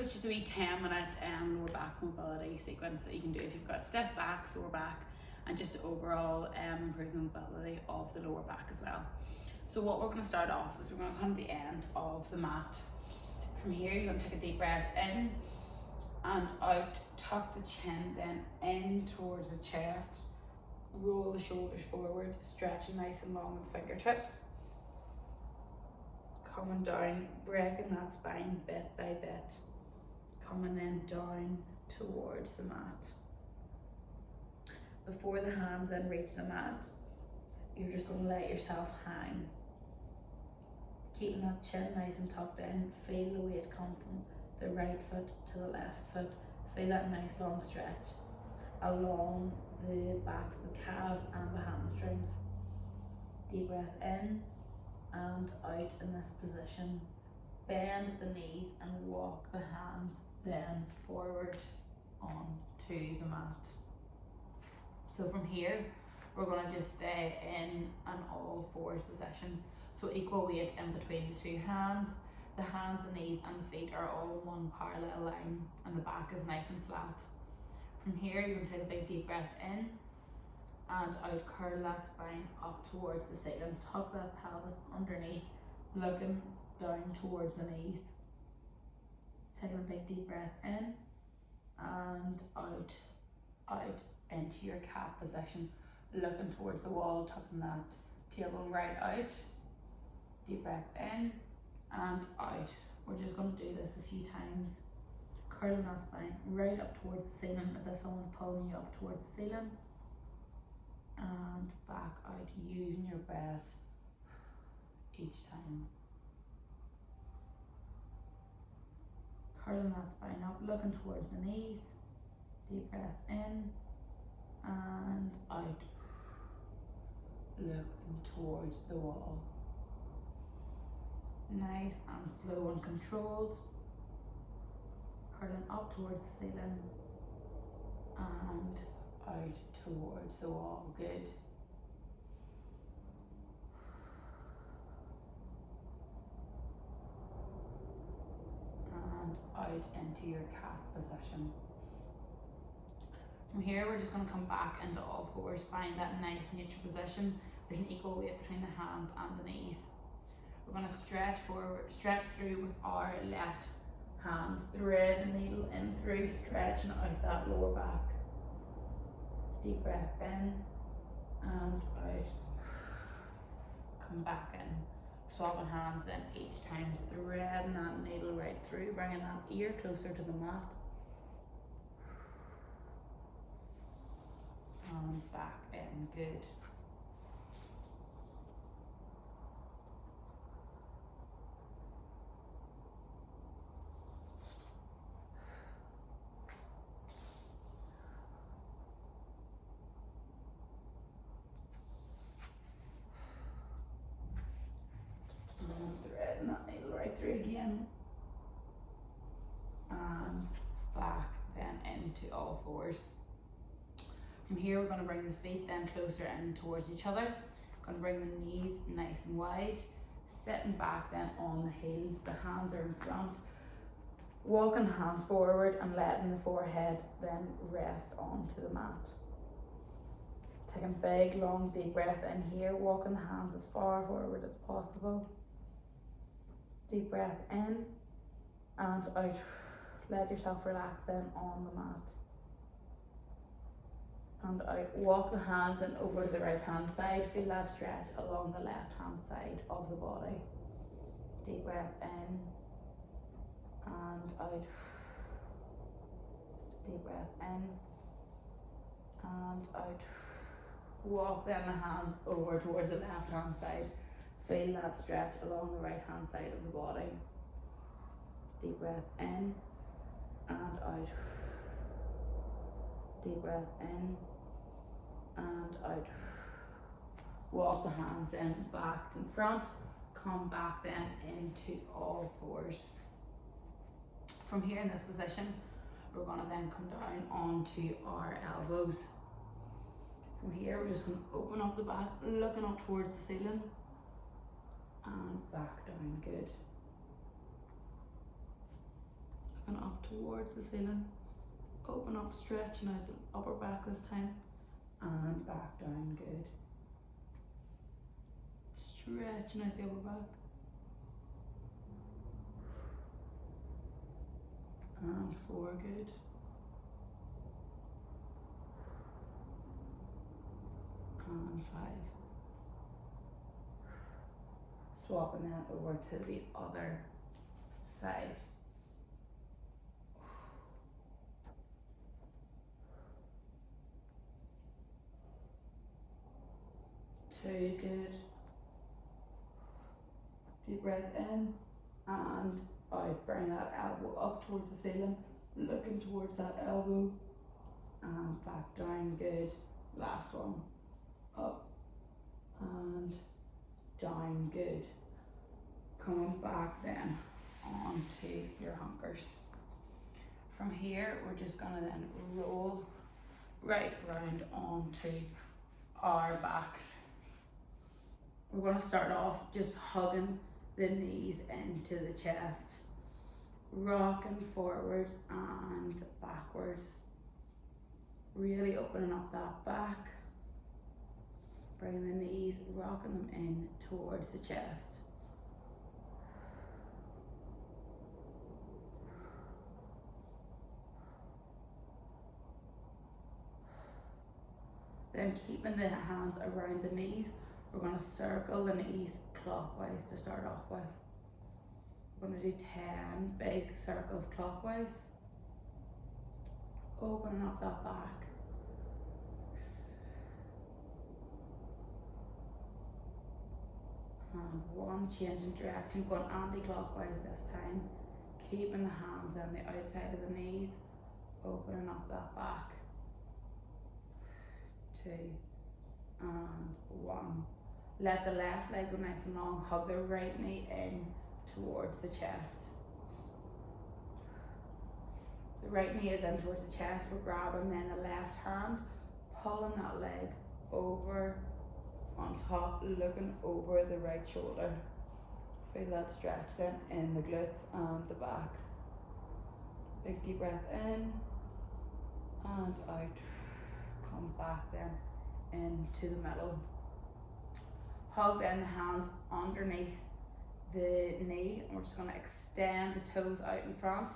this just a wee 10-minute lower back mobility sequence that you can do if you've got stiff back, sore back, and just overall improves the mobility of the lower back as well. So what we're going to start off is we're going to come to the end of the mat. From here you're going to take a deep breath in and out, tuck the chin, then in towards the chest, roll the shoulders forward, stretching nice and long with the fingertips. Coming down, breaking that spine bit by bit, coming then down towards the mat. Before the hands then reach the mat, you're just going to let yourself hang. Keeping that chin nice and tucked in, feel the weight come from the right foot to the left foot. Feel that nice long stretch along the backs of the calves and the hamstrings. Deep breath in and out in this position. Bend the knees and walk the hands then forward onto the mat. So from here, we're going to just stay in an all fours position. So equal weight in between the two hands. The hands, the knees and the feet are all in one parallel line and the back is nice and flat. From here, you're going to take a big deep breath in and out, curl that spine up towards the ceiling, tuck that pelvis underneath, looking down towards the knees. Taking a big deep breath in and out into your cat position, looking towards the wall, tucking that tailbone right out. Deep breath in and out. We're just going to do this a few times, curling that spine right up towards the ceiling as if someone's pulling you up towards the ceiling, and back out, using your breath each time. Curling that spine up, looking towards the knees. Deep breath in and out, looking towards the wall. Nice and slow and controlled. Curling up towards the ceiling and out towards the wall. Good. And out into your cat position. From here, we're just going to come back into all fours. Find that nice neutral position. There's an equal weight between the hands and the knees. We're going to stretch forward, stretch through with our left hand. Thread the needle in through, stretching out that lower back. Deep breath in and out. Come back in. Swapping hands then each time, threading that needle right through, bringing that ear closer to the mat. And back in. Good. Threading that needle right through again and back then into all fours. From here we're going to bring the feet then closer in towards each other. Going to bring the knees nice and wide, sitting back then on the heels. The hands are in front, walking the hands forward and letting the forehead then rest onto the mat. Taking a big long deep breath in here, walking the hands as far forward as possible. Deep breath in and out. Let yourself relax then on the mat. And out. Walk the hands then over to the right hand side. Feel that stretch along the left hand side of the body. Deep breath in and out. Deep breath in and out. Walk then the hands over towards the left hand side. Feel that stretch along the right hand side of the body. Deep breath in and out. Deep breath in and out. Walk the hands then back in front. Come back then into all fours. From here in this position, we're going to then come down onto our elbows. From here, we're just going to open up the back, looking up towards the ceiling. And back down. Good. looking up towards the ceiling. Open up, stretching out the upper back this time, and back down, good. Stretching out the upper back. And 4, good. And 5. Swapping that over to the other side. 2, good. Deep breath in and out. Bring that elbow up towards the ceiling, looking towards that elbow, and back down, good. Last one. Up and down, good. Coming back then onto your hunkers. From here, we're just gonna then roll right round onto our backs. We're gonna start off just hugging the knees into the chest, rocking forwards and backwards, really opening up that back, bringing the knees, rocking them in towards the chest. Then keeping the hands around the knees, we're going to circle the knees clockwise to start off with. We're going to do 10 big circles clockwise, opening up that back. And 1, change in direction, going anti-clockwise this time, keeping the hands on the outside of the knees, opening up that back. 2 and 1. Let the left leg go nice and long, hug the right knee in towards the chest. The right knee is in towards the chest, we're grabbing then the left hand, pulling that leg over on top, looking over the right shoulder. Feel that stretch then in the glutes and the back. Big deep breath in and out. Come back then into the middle. Hug then the hands underneath the knee, and we're just going to extend the toes out in front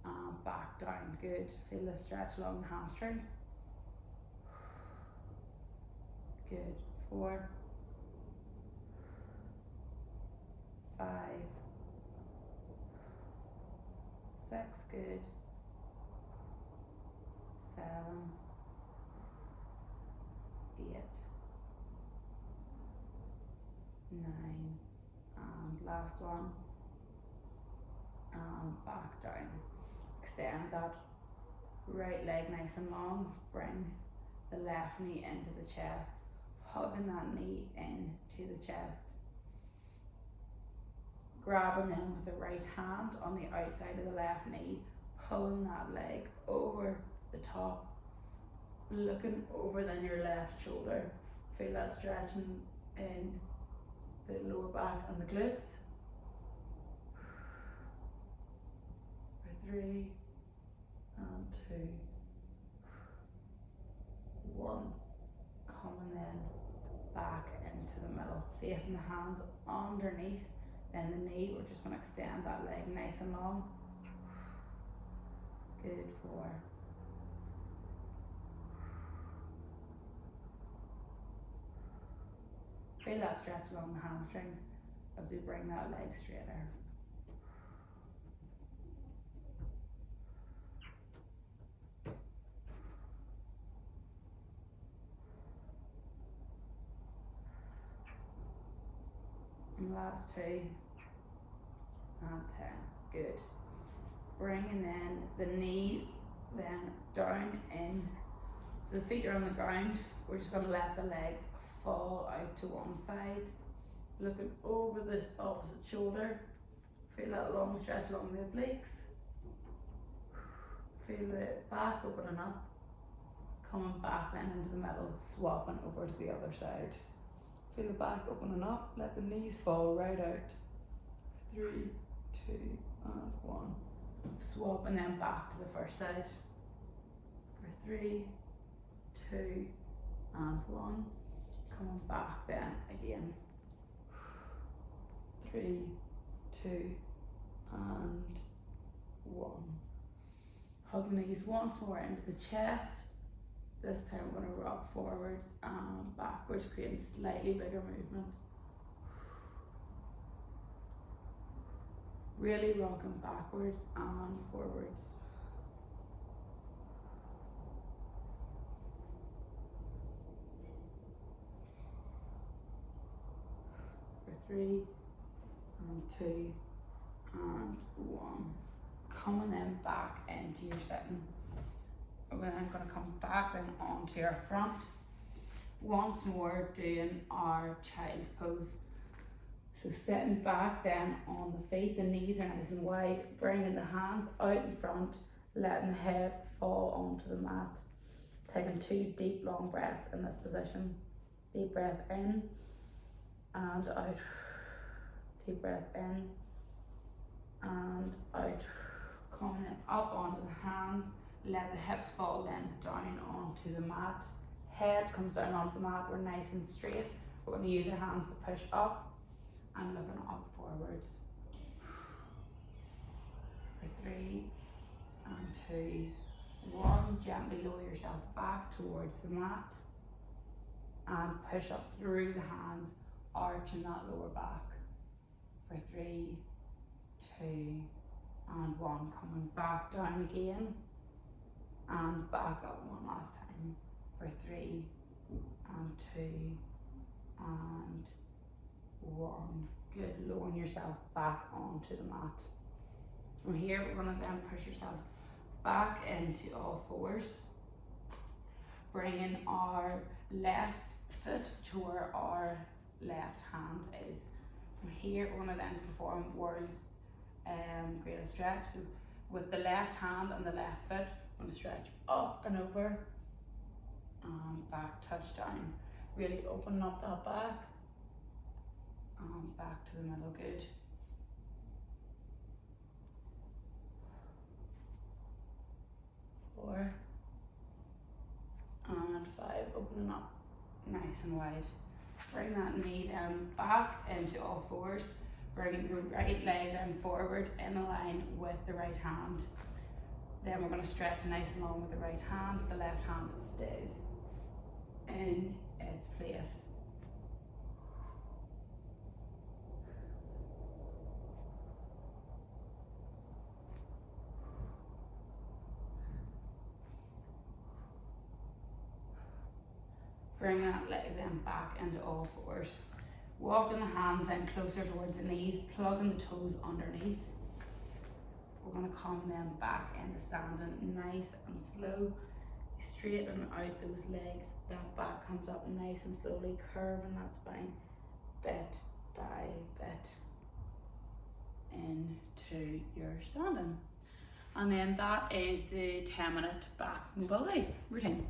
and back down. Good. Feel the stretch along the hamstrings. Good. 4, 5, 6, good. 7, 8, 9, and last one, and back down. Extend that right leg nice and long, bring the left knee into the chest, hugging that knee into the chest, grabbing them with the right hand on the outside of the left knee, pulling that leg over the top, looking over then your left shoulder. Feel that stretching in the lower back and the glutes. For 3 and 2, 1. Coming then back into the middle, placing the hands underneath then the knee. We're just going to extend that leg nice and long. Good. 4, 5. Feel that stretch along the hamstrings as we bring that leg straighter. And last 2 and 10. Good. Bringing then the knees then down in. So the feet are on the ground. We're just going to let the legs fall out to one side, looking over this opposite shoulder. Feel that long stretch along the obliques. Feel the back opening up, coming back then into the middle, swapping over to the other side. Feel the back opening up, let the knees fall right out. 3, 2 and 1. swap and then back to the first side for 3, 2 and 1. Coming back then again, 3, 2 and 1. Hug the knees once more into the chest. This time we're going to rock forwards and backwards, creating slightly bigger movements. Really rocking backwards and forwards. For 3 and 2 and 1. Coming then back into your sitting. We're then going to come back then onto our front. Once more doing our child's pose. So sitting back then on the feet, the knees are nice and wide, bringing the hands out in front, letting the head fall onto the mat. Taking 2 deep long breaths in this position. Deep breath in and out. Deep breath in and out. Coming in up onto the hands, let the hips fall then down onto the mat. Head comes down onto the mat, we're nice and straight. We're going to use our hands to push up and looking up forwards. For 3 and 2, 1. Gently lower yourself back towards the mat and push up through the hands, arching that lower back. For 3, 2 and 1. Coming back down again and back up one last time. For 3 and 2 and 1. Good. Lowering yourself back onto the mat. From here, we're going to then push yourselves back into all fours, bringing our left foot to where our left hand is. From here, we're going to then perform world's greatest stretch. So with the left hand and the left foot, we're going to stretch up and over and back, touch down. Really open up that back and back to the middle. Good. Four and 5, opening up nice and wide. Bring that knee then back into all fours, bringing the right leg then forward in a line with the right hand. Then we're going to stretch nice and long with the right hand. The left hand stays in its place. Bring that leg then back into all fours. Walking the hands then closer towards the knees, plugging the toes underneath. We're going to come then back into standing nice and slow. Straighten out those legs. That back comes up nice and slowly, curving that spine bit by bit into your standing. And then that is the 10-minute back mobility routine.